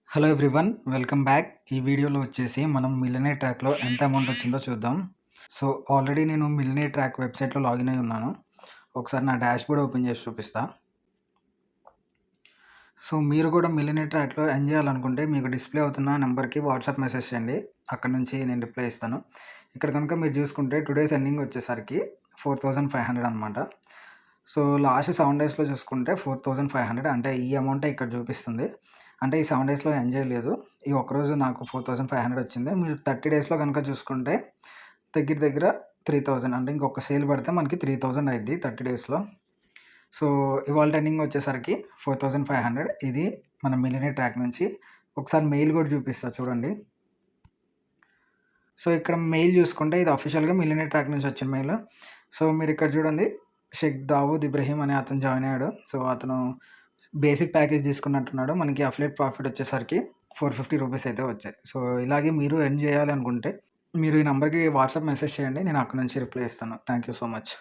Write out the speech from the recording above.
Hello everyone. Welcome back. ఈ వీడియోలో వచ్చేసి మనం మిలియనేర్ ట్రాక్‌లో ఎంత అమౌంట్ వచ్చిందో చూద్దాం. సో, ఆల్రెడీ నేను మిలియనేర్ ట్రాక్ వెబ్‌సైట్‌లో లాగిన్ అయ్యి ఉన్నాను. ఒకసారి నా డాష్‌బోర్డ్ ఓపెన్ చేసి చూపిస్తా. సో, మీరు కూడా మిలియనేర్ ట్రాక్‌లో ఎర్న్ చేయాలనుకుంటే మీకు డిస్‌ప్లే అవుతున్న నంబర్‌కి వాట్సాప్ మెసేజ్ చేయండి. అక్కడి నుంచి నేను రిప్లై ఇస్తాను. ఇక్కడ కనుక మీరు చూసుకుంటే టుడేస్ ఎర్నింగ్ వచ్చేసరికి 4,500 అనమాట. సో, లాస్ట్ 7 డేస్‌లో చూసుకుంటే 4,500 అంటే ఈ అమౌంటే ఇక్కడ చూపిస్తుంది. అంటే ఈ 7 డేస్‌లో ఎర్న్ చేయలేదు. ఈ ఒక్కరోజు నాకు 4,500 వచ్చింది. మీరు 30 డేస్‌లో గనుక చూసుకుంటే దగ్గర దగ్గర 3,000 అంటే ఇంకొక సేల్ పడితే మనకి 3,000 అయిద్ది 30 డేస్‌లో. సో, ఇవాల్టి ఎర్నింగ్ వచ్చేసరికి 4,500 ఇది మన మిలియనేర్ ట్రాక్ నుంచి. ఒకసారి మెయిల్ కూడా చూపిస్తా చూడండి. సో, ఇక్కడ మెయిల్ చూసుకుంటే ఇది అఫీషియల్‌గా మిలియనేర్ ట్రాక్ నుంచి వచ్చిన మెయిల్. సో, మీరిక్కడ చూడండి షేక్ దావూద్ ఇబ్రహీం అనే అతను జాయిన్ అయ్యాడు. సో, అతను బేసిక్ ప్యాకేజ్ తీసుకున్నట్టున్నాడు. మనకి అఫిలియేట్ ప్రాఫిట్ వచ్చేసరికి ₹450 అయితే వచ్చాయి. సో, ఇలాగే మీరు ఎర్న్ చేయాలి అనుకుంటే మీరు ఈ నంబర్‌కి వాట్సాప్ మెసేజ్ చేయండి. నేను అక్కడి నుంచి రిప్లై ఇస్తాను. Thank you so much.